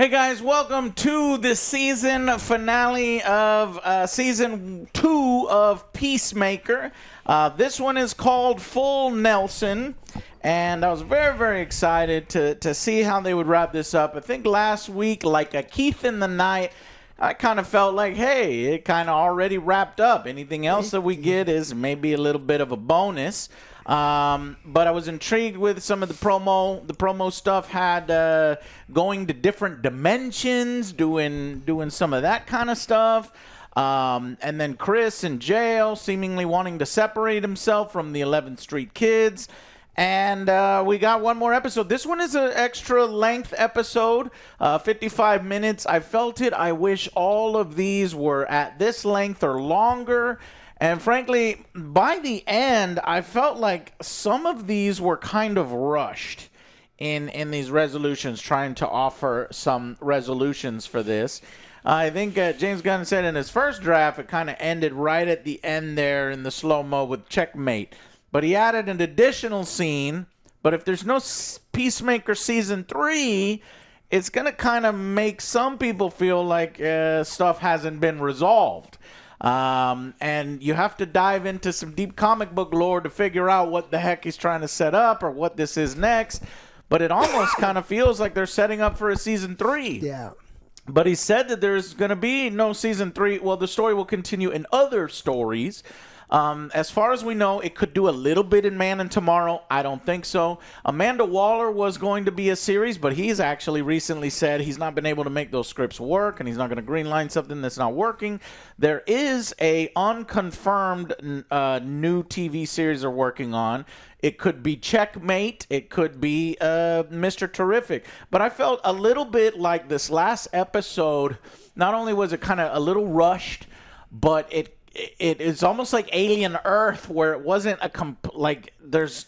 Hey guys, welcome to the season finale of season 2 of Peacemaker. This one is called Full Nelson, and I was very, very excited to see how they would wrap this up. I think last week, like a Keith in the Night, I kind of felt like, hey, it kind of already wrapped up. Anything else that we get is maybe a little bit of a bonus. But I was intrigued with some of the promo. The promo stuff had going to different dimensions, doing some of that kind of stuff. And then Chris in jail, seemingly wanting to separate himself from the 11th Street Kids. And we got one more episode. This one is an extra length episode, 55 minutes. I felt it. I wish all of these were at this length or longer. And frankly, by the end, I felt like some of these were kind of rushed in these resolutions, trying to offer some resolutions for this. I think James Gunn said in his first draft, it kind of ended right at the end there in the slow-mo with checkmate. But he added an additional scene. But if there's no Peacemaker Season 3, it's going to kind of make some people feel like stuff hasn't been resolved. And you have to dive into some deep comic book lore to figure out what the heck he's trying to set up or what this is next. But it almost kind of feels like they're setting up for a Season 3. Yeah. But he said that there's going to be no Season 3. Well, the story will continue in other stories. As far as we know, it could do a little bit in Man and Tomorrow. I don't think so. Amanda Waller was going to be a series, but he's actually recently said he's not been able to make those scripts work, and he's not going to greenline something that's not working. There is a unconfirmed new TV series they're working on. It could be Checkmate. It could be Mr. Terrific. But I felt a little bit like this last episode, not only was it kind of a little rushed, but it is almost like Alien Earth, where it wasn't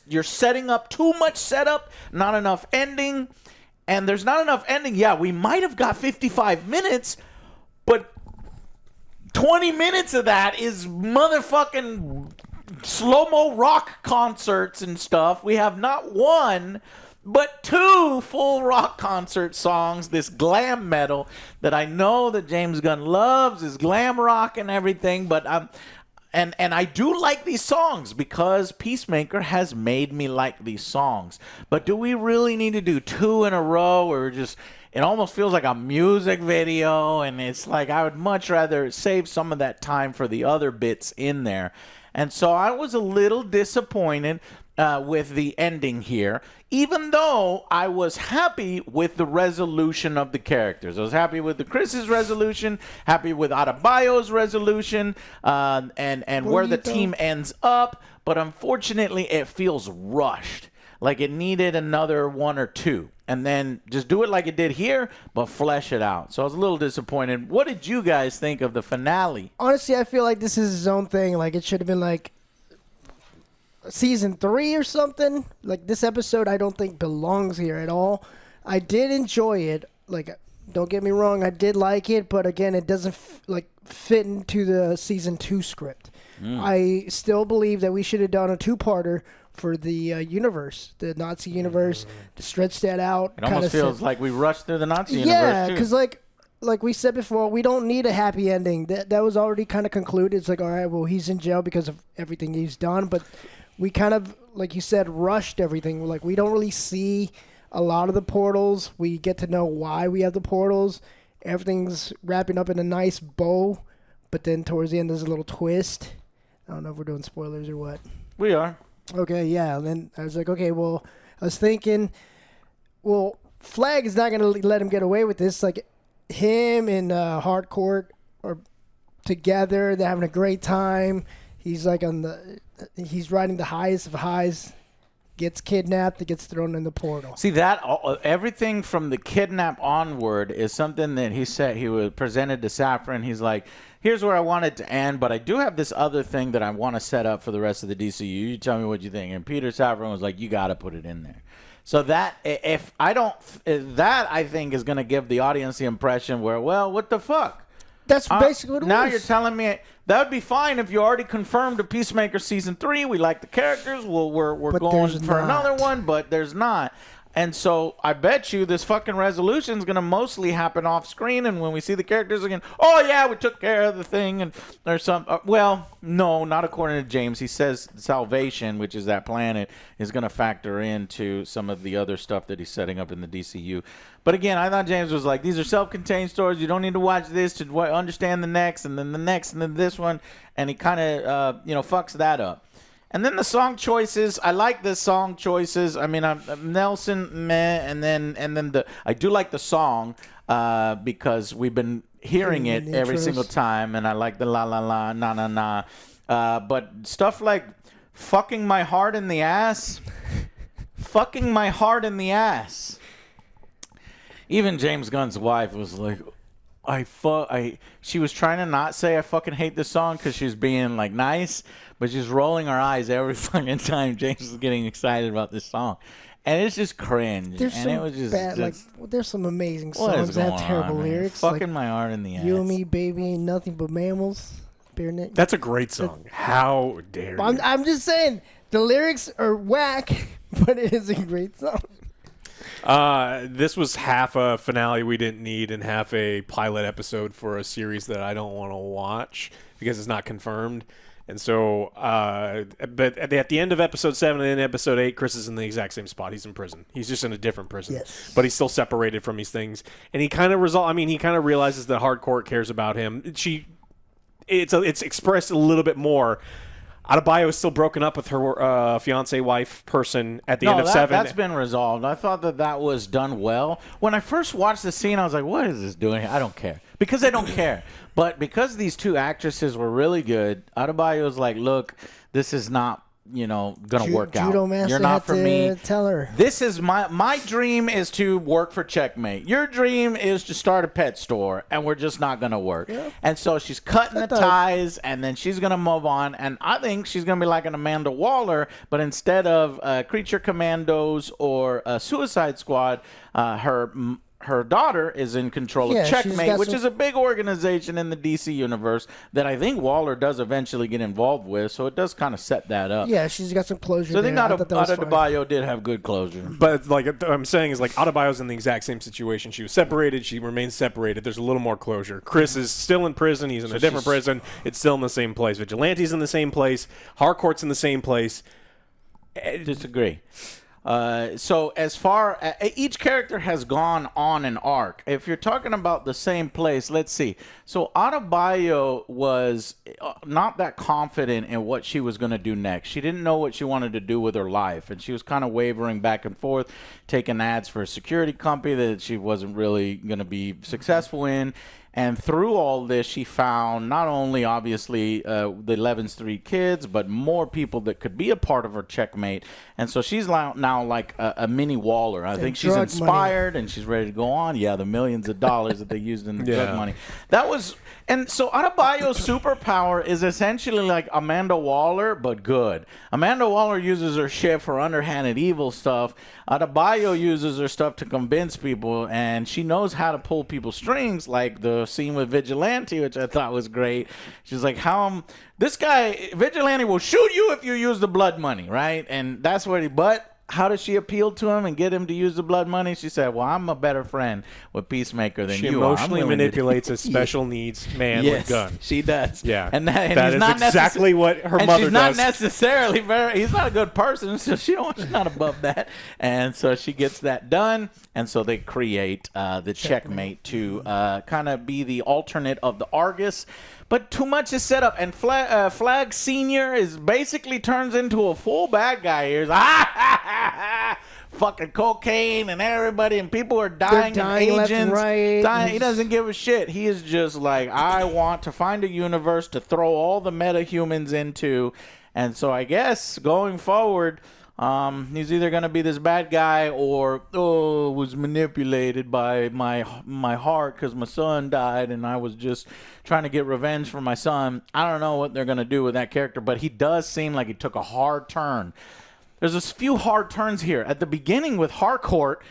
you're setting up too much setup, not enough ending, and there's not enough ending. Yeah, we might have got 55 minutes, but 20 minutes of that is motherfucking slow-mo rock concerts and stuff. We have not one, but 2 full rock concert songs, this glam metal that I know that James Gunn loves, is glam rock and everything, but and I do like these songs because Peacemaker has made me like these songs. But do we really need to do 2 in a row, or just it almost feels like a music video, and it's like I would much rather save some of that time for the other bits in there. And so I was a little disappointed with the ending here, even though I was happy with the resolution of the characters. I was happy with the Chris's resolution, happy with Adebayo's resolution, and where the team ends up. But unfortunately, it feels rushed, like it needed another 1 or 2. And then just do it like it did here, but flesh it out. So I was a little disappointed. What did you guys think of the finale? Honestly, I feel like this is his own thing. Like, it should have been like Season 3 or something. Like, this episode I don't think belongs here at all. I did enjoy it. Like, don't get me wrong, I did like it, but again, it doesn't fit into the Season 2 script. I still believe that we should have done a 2-parter for the universe, the Nazi universe, to stretch that out. It almost feels like we rushed through the Nazi universe, yeah, too. because like we said before, we don't need a happy ending. That was already kind of concluded. It's like, all right, well, he's in jail because of everything he's done, but we kind of, like you said, rushed everything. Like, we don't really see a lot of the portals. We get to know why we have the portals. Everything's wrapping up in a nice bow, but then towards the end there's a little twist. I don't know if we're doing spoilers or what. We are. Okay, yeah. And then I was like, okay, well, I was thinking, well, Flag is not going to let him get away with this. Like, him and Hardcourt are together. They're having a great time. He's like he's riding the highest of highs. Gets kidnapped. It gets thrown in the portal. See, that everything from the kidnap onward is something that he said he was presented to Safran. He's like, here's where I want it to end, but I do have this other thing that I want to set up for the rest of the DCU. You tell me what you think. And Peter Safran was like, you got to put it in there. So that I think is going to give the audience the impression where, well, what the fuck? That's basically what it was. Now you're telling me that would be fine if you already confirmed a Peacemaker Season 3. We like the characters. We're going for another one, but there's not. And so I bet you this fucking resolution is going to mostly happen off screen. And when we see the characters again, oh, yeah, we took care of the thing. And there's some, well, no, not according to James. He says salvation, which is that planet, is going to factor into some of the other stuff that he's setting up in the DCU. But again, I thought James was like, these are self-contained stories. You don't need to watch this to understand the next, and then the next, and then this one. And he kind of, fucks that up. And then the song choices, I like the song choices. I mean, I'm Nelson, meh, and then I do like the song because we've been hearing it every single time, and I like the la la la, na na na. But stuff like fucking my heart in the ass, fucking my heart in the ass. Even James Gunn's wife was like, she was trying to not say I fucking hate this song because she was being like nice, but she's rolling her eyes every fucking time James is getting excited about this song. And it's just cringe. There's and some it was just bad, there's some amazing songs that have terrible lyrics. Fucking my heart in the ass. You and me, baby, ain't nothing but mammals. Bare neck. That's a great song. How dare you? I'm just saying, the lyrics are whack, but it is a great song. This was half a finale we didn't need and half a pilot episode for a series that I don't want to watch because it's not confirmed. And so, but at the end of episode 7 and in episode 8, Chris is in the exact same spot. He's in prison. He's just in a different prison. Yes. But he's still separated from these things. And he kind of he kind of realizes that Hardcore cares about him. It's expressed a little bit more. Adebayo is still broken up with her fiance, wife, person at the end of 7. That's been resolved. I thought that was done well. When I first watched the scene, I was like, what is this doing here? I don't care. Because I don't care. But because these two actresses were really good, Adebayo was like, look, this is not, gonna work out. Judo master You're not for me. Tell her. This is my dream is to work for Checkmate. Your dream is to start a pet store, and we're just not gonna work. Yeah. And so she's cutting the ties, and then she's gonna move on. And I think she's gonna be like an Amanda Waller, but instead of Creature Commandos or Suicide Squad, her daughter is in control of Checkmate, which is a big organization in the DC universe that I think Waller does eventually get involved with. So it does kind of set that up. Yeah, she's got some closure. So I think Adebayo did have good closure. But like I'm saying is Adebayo's in the exact same situation. She was separated. She remains separated. There's a little more closure. Chris is still in prison. He's in a different prison. It's still in the same place. Vigilante's in the same place. Harcourt's in the same place. Disagree. So as far each character has gone on an arc. If you're talking about the same place, let's see. So Adebayo was not that confident in what she was going to do next. She didn't know what she wanted to do with her life, and she was kind of wavering back and forth, taking ads for a security company that she wasn't really going to be successful in. And through all this, she found not only, obviously, the 11th Street kids, but more people that could be a part of her Checkmate. And so she's now like a mini Waller. I think she's inspired and she's ready to go on. Yeah, the millions of dollars that they used in the drug money. That was... And so Adebayo's superpower is essentially like Amanda Waller, but good. Amanda Waller uses her shit for underhanded evil stuff. Adebayo uses her stuff to convince people, and she knows how to pull people's strings, like the scene with Vigilante, which I thought was great. She's like, this guy, Vigilante, will shoot you if you use the blood money, right? And that's what how does she appeal to him and get him to use the blood money? She said, well, I'm a better friend with Peacemaker than you are. She emotionally manipulates a special needs man with guns. She does. Yeah. And that is exactly what her mother does. She's not necessarily he's not a good person, so she's not above that. And so she gets that done. And so they create the Checkmate to kind of be the alternate of the Argus. But too much is set up, and Flag Senior basically turns into a full bad guy here. Fucking cocaine and everybody, and people are dying, and agents left and right. dying. He doesn't give a shit. He is just like, I want to find a universe to throw all the metahumans into. And so I guess going forward, he's either going to be this bad guy or was manipulated by my heart because my son died and I was just trying to get revenge for my son. I don't know what they're going to do with that character, but he does seem like he took a hard turn. There's a few hard turns here at the beginning with Harcourt,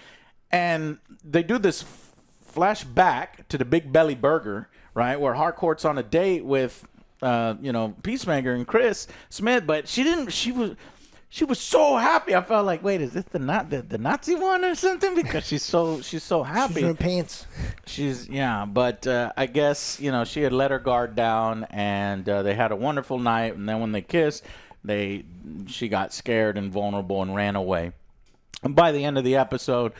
and they do this flashback to the Big Belly Burger, right, where Harcourt's on a date with Peacemaker and Chris Smith, but she she was so happy. I felt like, wait, is this the Nazi one or something? Because she's so happy. She's wearing pants. But I guess she had let her guard down, and they had a wonderful night. And then when they kissed, she got scared and vulnerable and ran away. And by the end of the episode,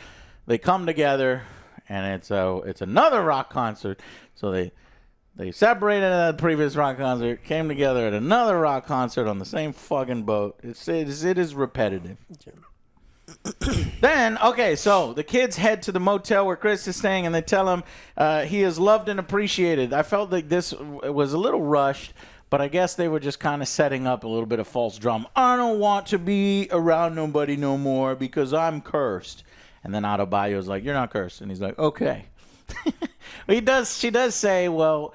they come together, and it's another rock concert. So they separated at the previous rock concert, came together at another rock concert on the same fucking boat. It is repetitive. Then, okay, so the kids head to the motel where Chris is staying, and they tell him he is loved and appreciated. I felt like this was a little rushed, but I guess they were just kind of setting up a little bit of false drama. I don't want to be around nobody no more because I'm cursed. And then Adebayo's like, you're not cursed. And he's like, okay. She does say, well,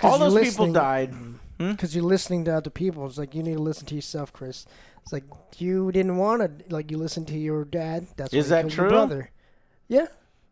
all those people died. Because you're listening to other people. It's like, you need to listen to yourself, Chris. It's like, you didn't want to, like, you listened to your dad. That's why Is that you killed true? your brother. Yeah.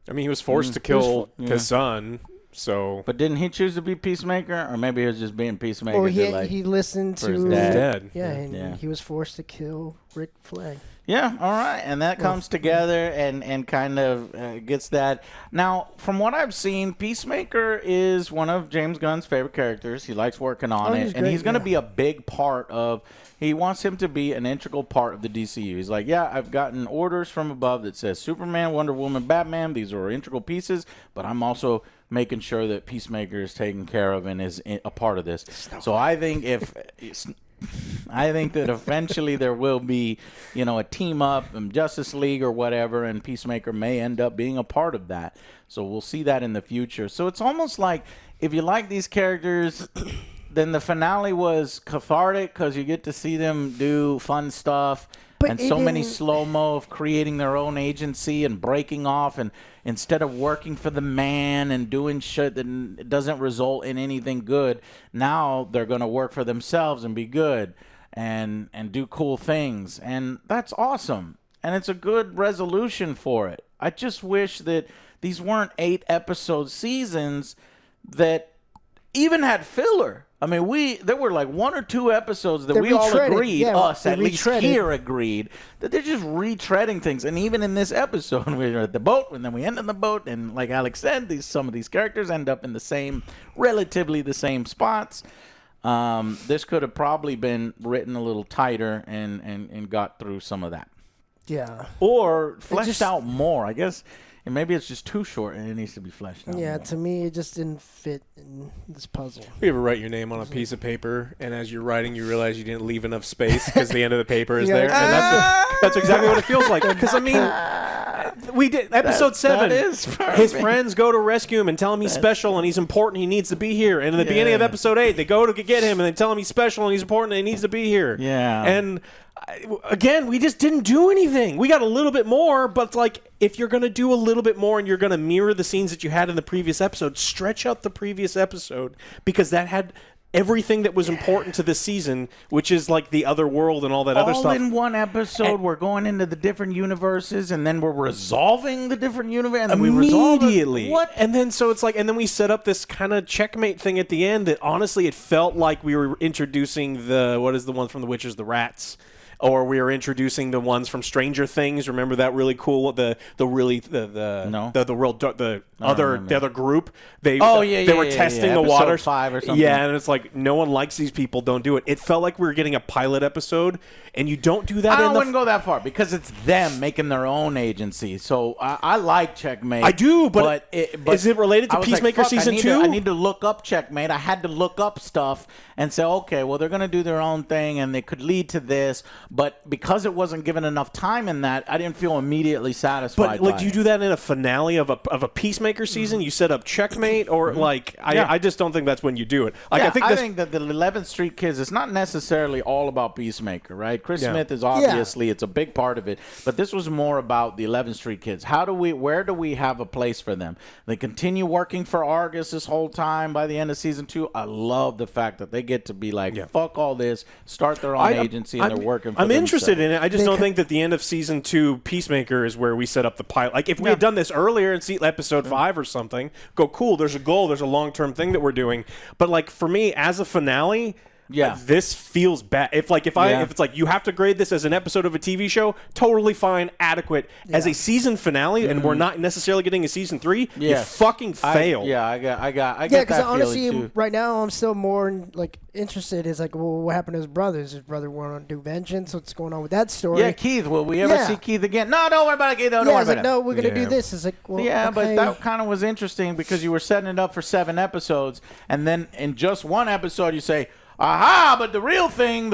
I mean, he was forced to kill his son, so... But didn't he choose to be Peacemaker? Or maybe he was just being Peacemaker. Or he listened for his to... dad. Yeah, and he was forced to kill Rick Flag. Yeah, all right. And that comes together and kind of gets that. Now, from what I've seen, Peacemaker is one of James Gunn's favorite characters. He likes working on it. And he's going to be a big part of... He wants him to be an integral part of the DCU. He's like, yeah, I've gotten orders from above that says Superman, Wonder Woman, Batman. These are integral pieces. But I'm also making sure that Peacemaker is taken care of and is a part of this. So I think that eventually there will be, a team up in Justice League or whatever, and Peacemaker may end up being a part of that. So we'll see that in the future. So it's almost like if you like these characters, then the finale was cathartic because you get to see them do fun stuff. And so many slow-mo of creating their own agency and breaking off, and instead of working for the man and doing shit that doesn't result in anything good, now they're going to work for themselves and be good and do cool things. And that's awesome. And it's a good resolution for it. I just wish that these weren't 8-episode seasons that even had filler. I mean, there were like 1 or 2 episodes that we all agreed, us at least here agreed, that they're just retreading things. And even in this episode, we were at the boat, and then we end on the boat, and like Alex said, some of these characters end up in relatively the same spots. This could have probably been written a little tighter and got through some of that. Yeah. Or fleshed out more, I guess. And maybe it's just too short and it needs to be fleshed out. Yeah, more. To me, it just didn't fit in this puzzle. You ever write your name on a piece of paper, and as you're writing, you realize you didn't leave enough space because the end of the paper is there? And that's exactly what it feels like. Because, I mean, we did episode 7. His friends go to rescue him and tell him he's special and he's important. He needs to be here. And in the beginning of episode 8, they go to get him and they tell him he's special and he's important and he needs to be here. Yeah. And again, we just didn't do anything. We got a little bit more, but it's like, if you're going to do a little bit more and you're going to mirror the scenes that you had in the previous episode, stretch out the previous episode, because that had everything that was important to this season, which is like the other world and all that other stuff. All in one episode, we're going into the different universes, and then we're resolving the different universes. Immediately. What? And then so it's like, and then we set up this kind of checkmate thing at the end that honestly, it felt like we were introducing what is the one from The Witches, the rats. Or we were introducing the ones from Stranger Things. Remember that really cool the other group. They were testing the water. 5 or something. Yeah, and it's like no one likes these people. Don't do it. It felt like we were getting a pilot episode, and you don't do that. I wouldn't go that far because it's them making their own agency. So I like Checkmate. I do, but is it related to Peacemaker season 2? I need to look up Checkmate. I had to look up stuff and say, okay, well they're going to do their own thing, and they could lead to this. But because it wasn't given enough time in that, I didn't feel immediately satisfied. But do you do that in a finale of a Peacemaker season? You set up Checkmate, or I just don't think that's when you do it. Like, I think that the 11th Street Kids, it's not necessarily all about Peacemaker, right? Chris Smith is obviously it's a big part of it, but this was more about the 11th Street Kids. Where do we have a place for them? They continue working for Argus this whole time. By the end of season 2, I love the fact that they get to be like, fuck all this, start their own agency, and they're working for I'm themselves. interested in it. I just don't think that the end of season 2 Peacemaker is where we set up the pilot. Like, if we had done this earlier and see episode 5 or something, go, cool, there's a goal, there's a long-term thing that we're doing. But, like, for me, as a finale, Yeah. This feels bad. If it's like you have to grade this as an episode of a TV show, totally fine, adequate. As a season finale, and we're not necessarily getting a season 3, you fucking fail. I get Yeah, that because honestly, feeling too. right now I'm still more like interested. Is like, well, what happened to his brothers? His brother went to do vengeance. What's going on with that story? Yeah, Keith. Will we ever see Keith again? No, don't worry about it, Keith. Don't Yeah, worry it's about like, it. no, we're gonna do this. It's like, well, Yeah, okay. but that kind of was interesting because you were setting it up for 7 episodes, and then in just one episode you say, aha, but the real thing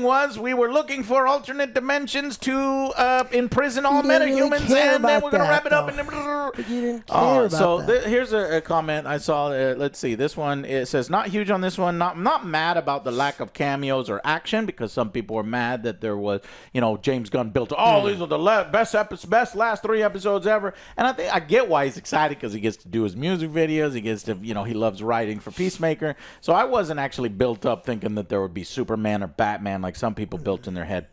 was we were looking for alternate dimensions to imprison all didn't really metahumans, care and then about we're going to that, wrap it up. though. And But you didn't care about that. Here's a comment I saw. Let's see. This one, it says, not huge on this one. Not mad about the lack of cameos or action, because some people were mad that there was, James Gunn built, these are the best last 3 episodes ever. And I get why he's excited, because he gets to do his music videos. He gets to, he loves writing for Peacemaker. So I wasn't actually built up thinking that there would be Superman or Batman like some people built in their head.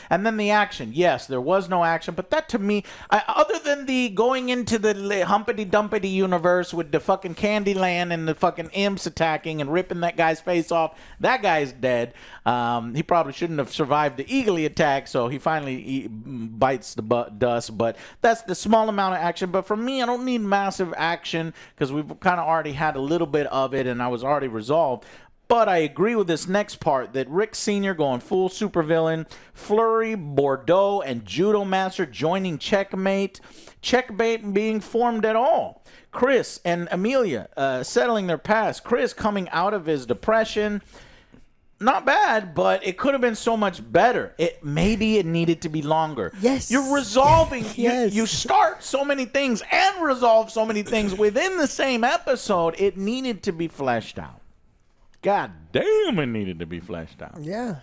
And then the action. Yes, there was no action, but that to me, other than the going into the Humpty-Dumpty universe with the fucking Candyland and the fucking imps attacking and ripping that guy's face off, that guy's dead. He probably shouldn't have survived the eagly attack, so he finally bites the dust, but that's the small amount of action. But for me, I don't need massive action, because we've kind of already had a little bit of it, and I was already resolved. But I agree with this next part, that Rick Sr. going full supervillain, Flurry, Bordeaux, and Judo Master joining Checkmate being formed at all. Chris and Amelia settling their past. Chris coming out of his depression. Not bad, but it could have been so much better. Maybe it needed to be longer. Yes. You're resolving. Yes. You start so many things and resolve so many things within the same episode. It needed to be fleshed out. God damn, it needed to be fleshed out. Yeah.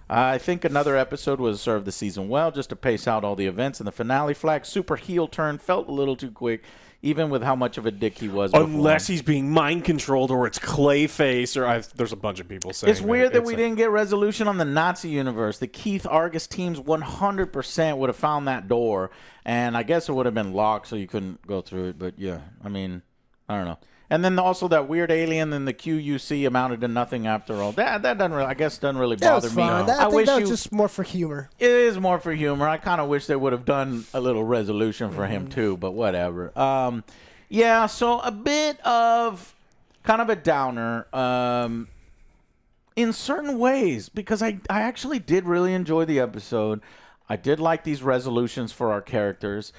I think another episode would have served the season well, just to pace out all the events. And the finale flag super heel turn felt a little too quick, even with how much of a dick he was before. Unless he's being mind controlled, or it's Clayface, or there's a bunch of people saying it's weird that we didn't get resolution on the Nazi universe. The Keith Argus teams 100% would have found that door, and I guess it would have been locked so you couldn't go through it. But yeah, I mean, I don't know. And then also that weird alien in the QUC amounted to nothing after all. That doesn't really, I guess, doesn't really That bother was me. fine. I think that was just more for humor. It is more for humor. I kind of wish they would have done a little resolution for him too, but whatever. Yeah, so a bit of kind of a downer in certain ways, because I actually did really enjoy the episode. I did like these resolutions for our characters,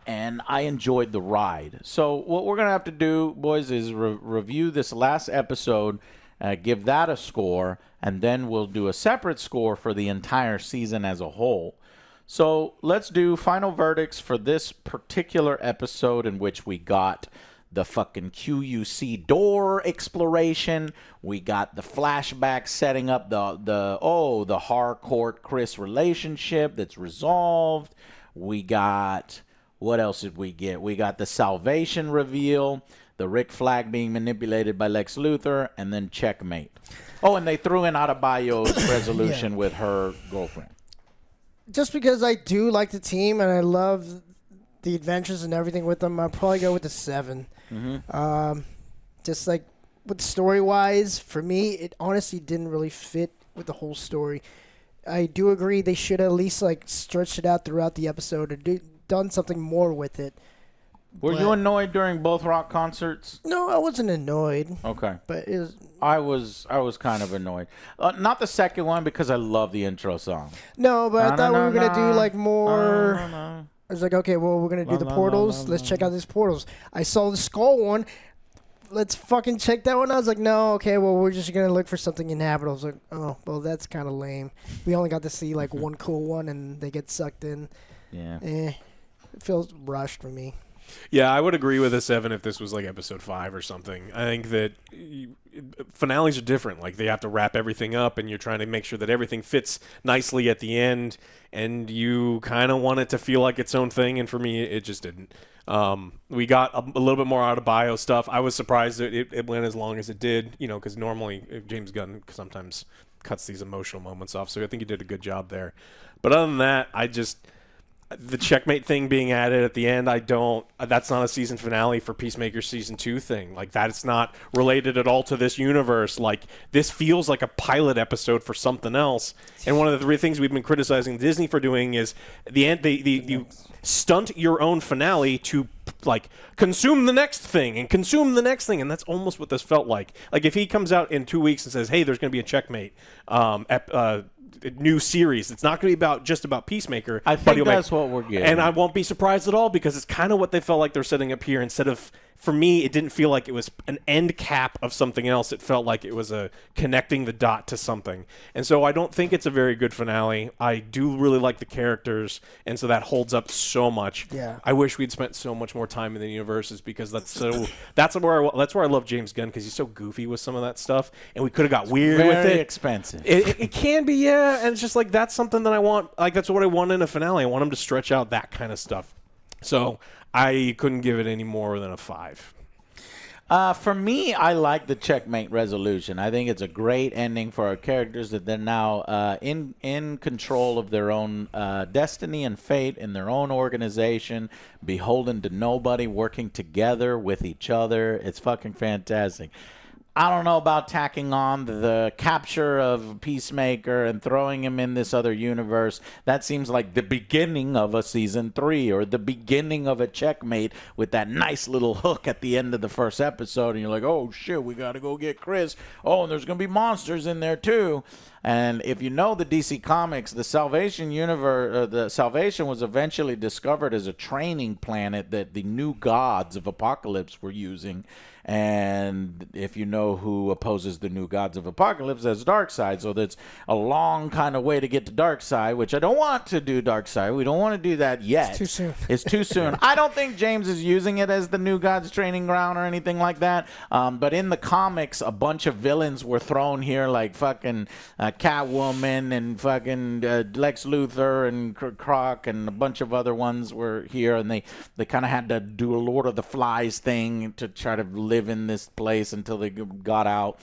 and I enjoyed the ride. So what we're going to have to do, boys, is review this last episode, give that a score, and then we'll do a separate score for the entire season as a whole. So let's do final verdicts for this particular episode, in which we got the fucking QUC door exploration. We got the flashback setting up the Harcourt Chris relationship that's resolved. We got... What else did we get? We got the salvation reveal, the Rick Flag being manipulated by Lex Luthor, and then Checkmate. Oh, and they threw in Adebayo's resolution with her girlfriend. Just because I do like the team and I love the adventures and everything with them, I'll probably go with the 7. Mm-hmm. Just like with story-wise, for me, it honestly didn't really fit with the whole story. I do agree they should at least like stretch it out throughout the episode and done something more with it. Were you annoyed during both rock concerts? No, I wasn't annoyed. Okay. But it was... I was kind of annoyed. Not the second one, because I love the intro song. No, but I thought we were going to do like more... I was like, okay, well, we're going to do the portals. Let's check out these portals. I saw the skull one. Let's fucking check that one out. I was like, no, okay, well, we're just going to look for something inhabitable. I was like, oh, well, that's kind of lame. We only got to see like one cool one, and they get sucked in. Yeah. It feels rushed for me. Yeah, I would agree with a 7 if this was like episode 5 or something. I think that finales are different. Like, they have to wrap everything up, and you're trying to make sure that everything fits nicely at the end, and you kind of want it to feel like its own thing, and for me, it just didn't. We got a little bit more out of bio stuff. I was surprised that it went as long as it did, because normally James Gunn sometimes cuts these emotional moments off, so I think he did a good job there. But other than that, the checkmate thing being added at the end, that's not a season finale for Peacemaker season 2 thing. Like, that's not related at all to this universe. Like, this feels like a pilot episode for something else. And one of the three things we've been criticizing Disney for doing is at the end, you stunt your own finale to like consume the next thing, and that's almost what this felt like. Like, if he comes out in 2 weeks and says, hey, there's going to be a checkmate new series, it's not going to be just about Peacemaker. I think that's what we're getting. And I won't be surprised at all, because it's kind of what they felt like they're setting up here. Instead of, for me, it didn't feel like it was an end cap of something else. It felt like it was a connecting the dot to something. And so I don't think it's a very good finale. I do really like the characters, and so that holds up so much. Yeah. I wish we'd spent so much more time in the universes, because that's where I love James Gunn, because he's so goofy with some of that stuff, and we could have got weird with it. Very expensive. It can be, yeah, and it's just like, that's something that I want. Like, that's what I want in a finale. I want him to stretch out that kind of stuff. So I couldn't give it any more than a 5. For me, I like the checkmate resolution. I think it's a great ending for our characters, that they're now in control of their own destiny and fate in their own organization, beholden to nobody, working together with each other. It's fucking fantastic. I don't know about tacking on the capture of Peacemaker and throwing him in this other universe. That seems like the beginning of a season 3, or the beginning of a checkmate with that nice little hook at the end of the first episode. And you're like, oh, shit, we got to go get Chris. Oh, and there's going to be monsters in there, too. And if you know the DC Comics, the Salvation universe, the Salvation was eventually discovered as a training planet that the new gods of Apocalypse were using. And if you know who opposes the new gods of Apocalypse, that's Darkseid. So that's a long kind of way to get to Darkseid, which I don't want to do Darkseid. We don't want to do that yet. It's too soon. It's too soon. I don't think James is using it as the new gods training ground or anything like that. But in the comics, a bunch of villains were thrown here, like fucking Catwoman and fucking Lex Luthor and Croc, and a bunch of other ones were here, and they kind of had to do a Lord of the Flies thing to try to live in this place until they got out.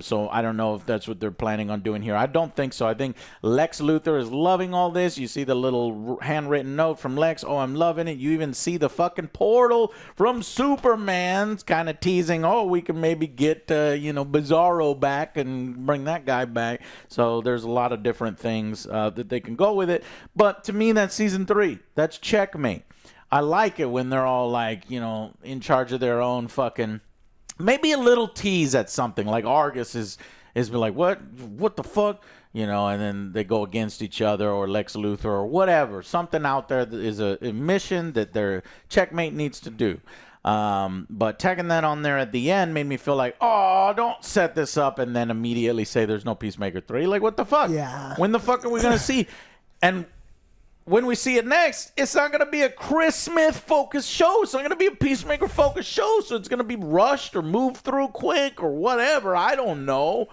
So I don't know if that's what they're planning on doing here. I don't think so. I think Lex Luthor is loving all this. You see the little handwritten note from Lex. Oh, I'm loving it. You even see the fucking portal from Superman kind of teasing, oh, we can maybe get, Bizarro back and bring that guy back. So there's a lot of different things that they can go with it. But to me, that's season 3. That's checkmate. I like it when they're all like, in charge of their own fucking, maybe a little tease at something, like Argus is been like, what the fuck, and then they go against each other, or Lex Luthor, or whatever, something out there that is a mission that their checkmate needs to do. But tagging that on there at the end made me feel like, oh, don't set this up and then immediately say there's no Peacemaker 3. Like, what the fuck? Yeah. When the fuck are we gonna see? And when we see it next, it's not going to be a Chris Smith-focused show. It's not going to be a Peacemaker-focused show, so it's going to be rushed or moved through quick or whatever. I don't know.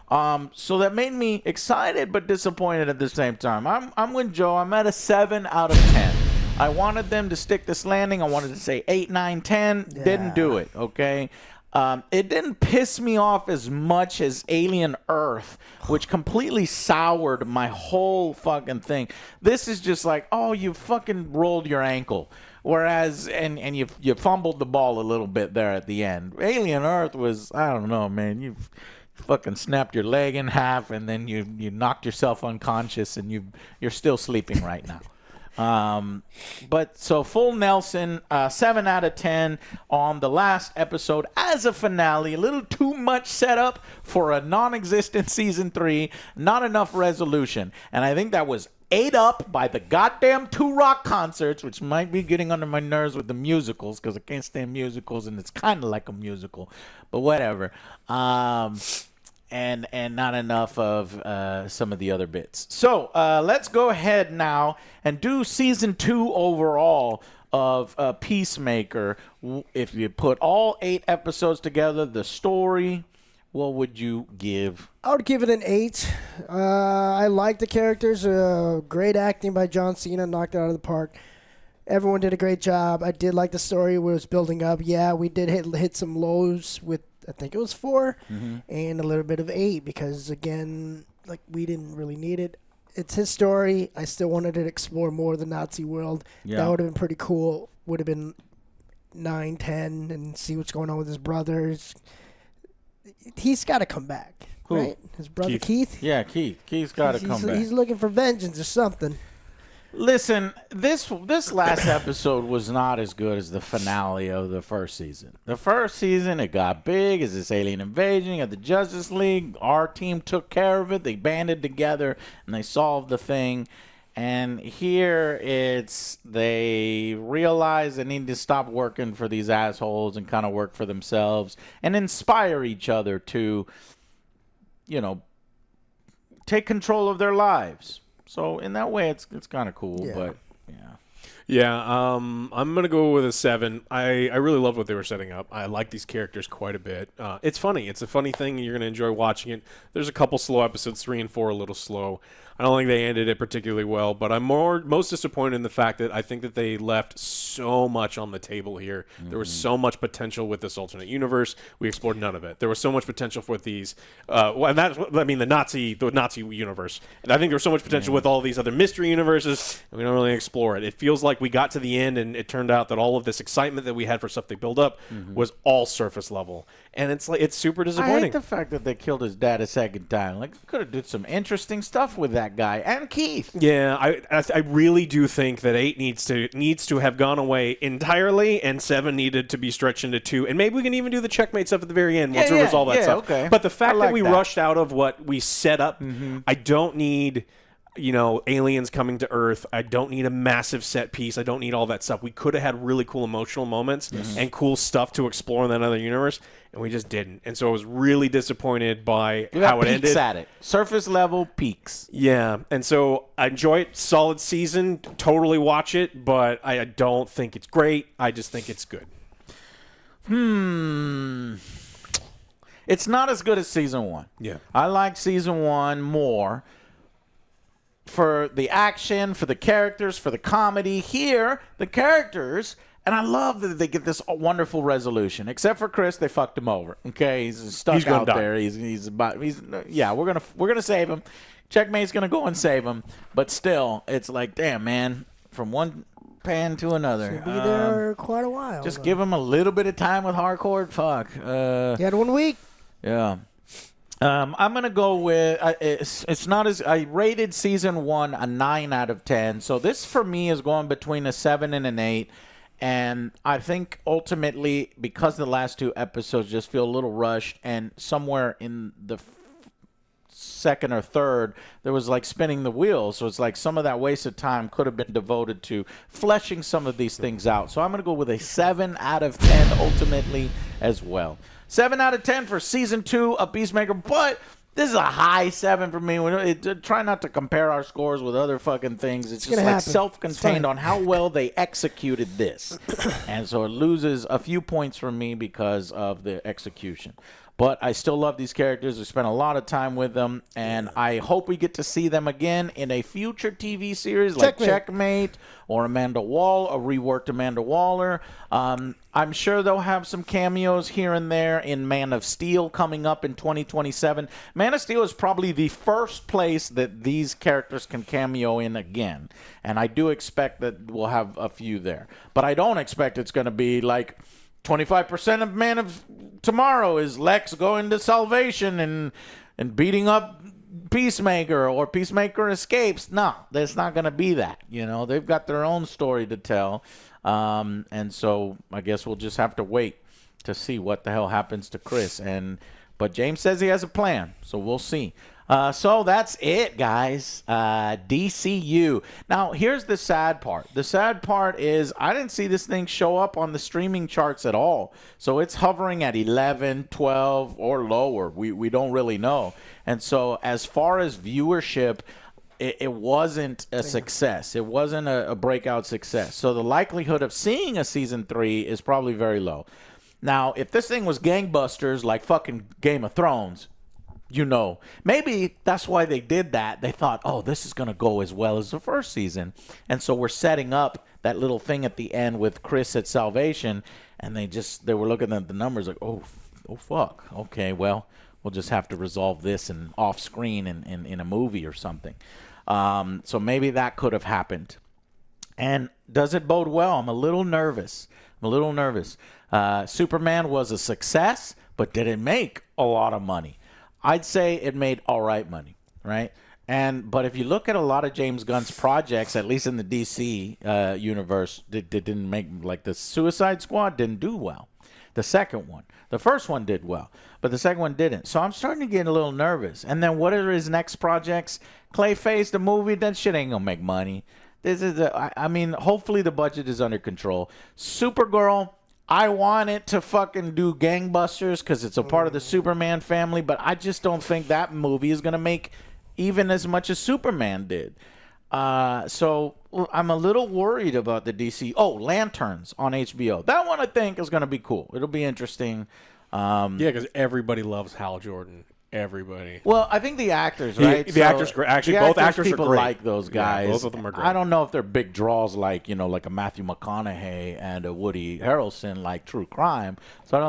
So that made me excited but disappointed at the same time. I'm with Joe. I'm at a 7 out of 10. I wanted them to stick this landing. I wanted to say 8, 9, 10. Yeah. Didn't do it, okay? It didn't piss me off as much as Alien Earth, which completely soured my whole fucking thing. This is just like, oh, you fucking rolled your ankle. Whereas, and you fumbled the ball a little bit there at the end. Alien Earth was, I don't know, man. You fucking snapped your leg in half, and then you knocked yourself unconscious, and you're still sleeping right now. But so full Nelson, 7 out of 10 on the last episode as a finale. A little too much setup for a non-existent season 3. Not enough resolution. And I think that was ate up by the goddamn 2 Rock concerts, which might be getting under my nerves with the musicals, because I can't stand musicals, and it's kind of like a musical, but whatever. And not enough of some of the other bits. So let's go ahead now and do season 2 overall of Peacemaker. If you put all 8 episodes together, the story, what would you give? I would give it an 8. I like the characters. Great acting by John Cena, knocked it out of the park. Everyone did a great job. I did like the story where it was building up. Yeah, we did hit some lows with, I think it was 4, and a little bit of 8, because, again, like, we didn't really need it. it's his story. I still wanted to explore more of the Nazi world. Yeah. That would have been pretty cool. Would have been 9, 10, and see what's going on with his brothers. He's got to come back, Who? right? His brother Keith. Yeah, Keith. Keith's got to come back. He's looking for vengeance or something. Listen, this last episode was not as good as the finale of the first season. The first season, it got big as this alien invasion of the Justice League. Our team took care of it. They banded together, and they solved the thing. And here they realize they need to stop working for these assholes and kind of work for themselves and inspire each other to, take control of their lives. So in that way, it's kind of cool, but yeah. Yeah, I'm going to go with a 7. I really love what they were setting up. I like these characters quite a bit. It's funny. It's a funny thing. You're going to enjoy watching it. There's a couple slow episodes, 3 and 4 a little slow. I don't think they ended it particularly well, but I'm most disappointed in the fact that I think that they left so much on the table here. Mm-hmm. There was so much potential with this alternate universe. We explored none of it. There was so much potential for these, and that's the Nazi universe. And I think there was so much potential with all these other mystery universes, and we don't really explore it. It feels like we got to the end, and it turned out that all of this excitement that we had for stuff they build up was all surface level, and it's super disappointing. I hate the fact that they killed his dad a second time. Like, could have did some interesting stuff with that guy and Keith. Yeah, I really do think that 8 needs to have gone away entirely, and 7 needed to be stretched into 2, and maybe we can even do the checkmate stuff at the very end once we resolve that stuff. Okay. But the fact like that we rushed out of what we set up, I don't need aliens coming to Earth. I don't need a massive set piece. I don't need all that stuff. We could have had really cool emotional moments and cool stuff to explore in that other universe, and we just didn't. And so I was really disappointed by how it ended. At it. Surface level peaks. Yeah, and so I enjoy it. Solid season. Totally watch it, but I don't think it's great. I just think it's good. It's not as good as season 1. Yeah. I like season 1 more. For the action, for the characters, for the comedy. Here, the characters, and I love that they get this wonderful resolution. Except for Chris, they fucked him over. Okay, he's stuck out there. We're gonna save him. Checkmate's gonna go and save him. But still, it's like, damn, man, from one pan to another. He'll be there quite a while. Just give him a little bit of time with hardcore. Fuck. He had 1 week. Yeah. I'm going to go with, it's not as, I rated season 1 a 9 out of 10. So this for me is going between a 7 and an 8. And I think ultimately, because the last 2 episodes just feel a little rushed, and somewhere in the second or third, there was like spinning the wheel. So it's like some of that wasted time could have been devoted to fleshing some of these things out. So I'm going to go with a 7 out of 10 ultimately as well. 7 out of 10 for season 2 of Peacemaker, but this is a high 7 for me. Try not to compare our scores with other fucking things. It's just like self-contained on how well they executed this. And so it loses a few points for me because of the execution. But I still love these characters. We spent a lot of time with them, and I hope we get to see them again in a future TV series like Checkmate or Amanda reworked Amanda Waller. I'm sure they'll have some cameos here and there in Man of Steel coming up in 2027. Man of Steel is probably the first place that these characters can cameo in again, and I do expect that we'll have a few there. But I don't expect it's going to be like 25% of Man of Tomorrow is Lex going to Salvation and beating up Peacemaker, or Peacemaker escapes. No, that's not going to be that. They've got their own story to tell. And so I guess we'll just have to wait to see what the hell happens to Chris. But James says he has a plan, so we'll see. So that's it, guys. DCU. Now, here's the sad part. The sad part is I didn't see this thing show up on the streaming charts at all. So it's hovering at 11, 12, or lower. We don't really know. And so as far as viewership, it wasn't a success. It wasn't a breakout success. So the likelihood of seeing a season 3 is probably very low. Now, if this thing was gangbusters like fucking Game of Thrones, maybe that's why they did that. They thought, oh, this is going to go as well as the first season. And so we're setting up that little thing at the end with Chris at Salvation. And they were looking at the numbers like, oh, fuck. Okay, well, we'll just have to resolve this off screen in a movie or something. So maybe that could have happened. And does it bode well? I'm a little nervous. Superman was a success, but did it make a lot of money? I'd say it made all right money, right? But if you look at a lot of James Gunn's projects, at least in the DC universe, they didn't make, like the Suicide Squad didn't do well. The second one. The first one did well, but the second one didn't. So I'm starting to get a little nervous. And then what are his next projects? Clayface, the movie, that shit ain't gonna make money. I mean, hopefully the budget is under control. Supergirl, I want it to fucking do gangbusters because it's a part of the Superman family, but I just don't think that movie is gonna make even as much as Superman did. So I'm a little worried about the DC. Oh, Lanterns on HBO. That one I think is going to be cool. It'll be interesting. Yeah, because everybody loves Hal Jordan. Everybody. Well, I think the actors, right? The actors, actually, both actors people are great. Like those guys. Yeah, both of them are great. I don't know if they're big draws like like a Matthew McConaughey and a Woody Harrelson, like True Crime. So I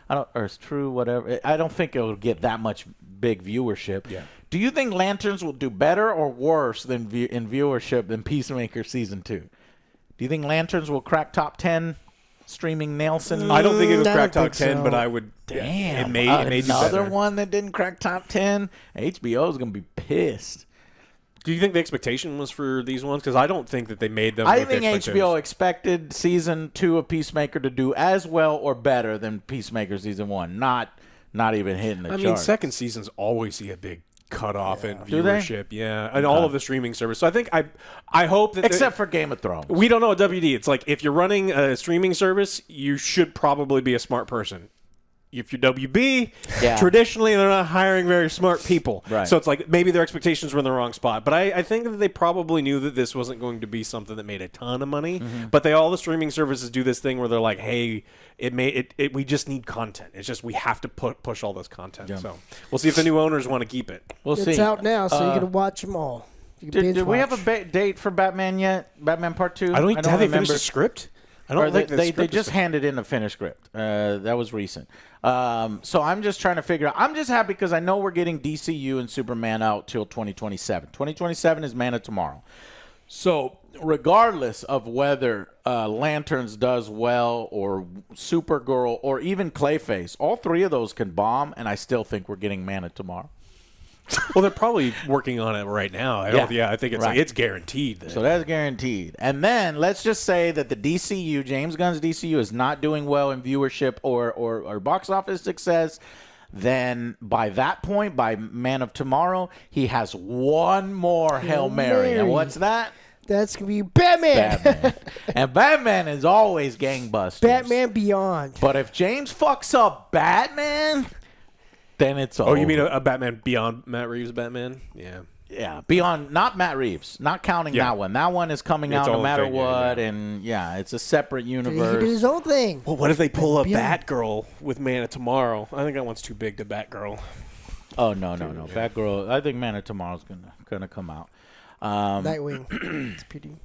don't, or it's True whatever. I don't think it'll get that much big viewership. Yeah. Do you think Lanterns will do better or worse than in viewership than Peacemaker season 2? Do you think Lanterns will crack top 10 streaming Nielsen? I don't think it was I crack don't top think 10, so. but I would. Damn, it made do another better. one that didn't crack top 10. HBO is gonna be pissed. Do you think the expectation was for these ones? Because I don't think that they made them. I with think expectations. HBO expected season 2 of Peacemaker to do as well or better than Peacemaker season 1. Not even hitting the I charts. mean, second seasons always see a big cutoff in Do they? viewership. Yeah, and all of the streaming service. So I think I hope that except for Game of Thrones. we don't know at WD. It's like if you're running a streaming service, you should probably be a smart person. If you're WB, Yeah. traditionally they're not hiring very smart people. Right. So it's like maybe their expectations were in the wrong spot. But I think that they probably knew that this wasn't going to be something that made a ton of money. Mm-hmm. But all the streaming services do this thing where they're like, hey, we just need content. It's just we have to push all this content. Yeah. So we'll see if the new owners want to keep it. We'll see. It's out now, so you can watch them all. You can Did binge we have watch. a date for Batman yet? Batman Part 2? I don't have they finished remember. the script? I Or don't think they just handed in a finished script. That was recent. So I'm just trying to figure out. I'm just happy because I know we're getting DCU and Superman out till 2027. 2027 is Man of Tomorrow. So regardless of whether Lanterns does well or Supergirl or even Clayface, all three of those can bomb, and I still think we're getting Man of Tomorrow. Well, they're probably working on it right now. I think it's Right. it's guaranteed. That. So that's guaranteed. And then let's just say that the DCU, James Gunn's DCU, is not doing well in viewership or box office success. Then by that point, by Man of Tomorrow, he has one more Hail Mary. And what's that? That's going to be Batman. Batman. And Batman is always gangbusters. Batman Beyond. But if James fucks up Batman, then it's over. Oh, you mean a Batman beyond Matt Reeves' Batman? Yeah. Yeah, beyond, not Matt Reeves, not counting that one. That one is coming out no matter what, and it's a separate He universe. did his own thing. Well, what if they pull up Beyond. Batgirl with Man of Tomorrow? I think that one's too big to Batgirl. Oh no, Batgirl. I think Man of Tomorrow's gonna come out. Nightwing. It's pretty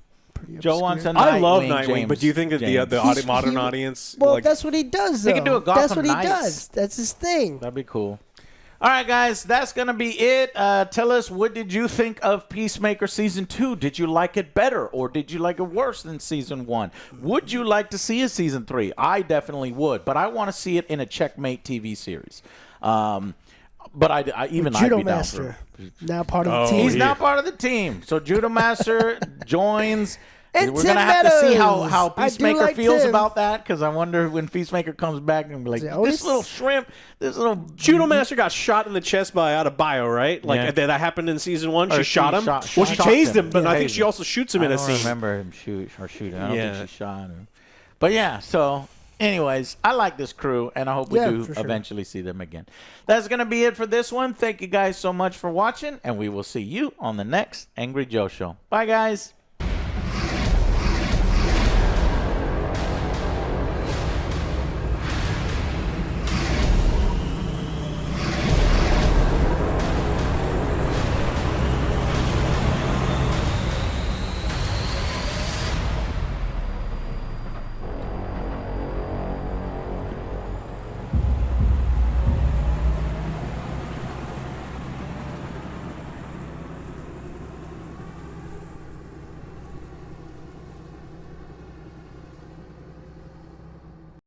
Joe obscure. wants a I love Nightwing, Nightwing, but do you think that James. the modern audience? Well, like, that's what he does, though. He can do a That's Gotham what he Knights. does. That's his thing. That'd be cool. All right, guys, that's going to be it. Tell us, what did you think of Peacemaker Season 2? Did you like it better, or did you like it worse than Season 1? Would you like to see a Season 3? I definitely would, but I want to see it in a Checkmate TV series. But I'd be Judo down Master. for Now part of the Oh, team. He's yeah. now part of the team. So Judo Master joins. And We're Tim going to have to see how Meadows. I do Peacemaker like feels Tim. about that, because I wonder when Peacemaker comes back and be like, Yeah, oh, this this- little shrimp, this little... Judo Master got shot in the chest by Adebayo, right? Like Yeah. that happened in Season 1. Or She shot him. shot Well, she shot tased him. him, but I think Tased she him. also shoots him in I a scene. don't remember him shooting. I don't Yeah. think she shot him. But yeah, so anyways, I like this crew, and I hope we Yeah, do for sure. eventually see them again. That's going to be it for this one. Thank you guys so much for watching, and we will see you on the next Angry Joe Show. Bye, guys.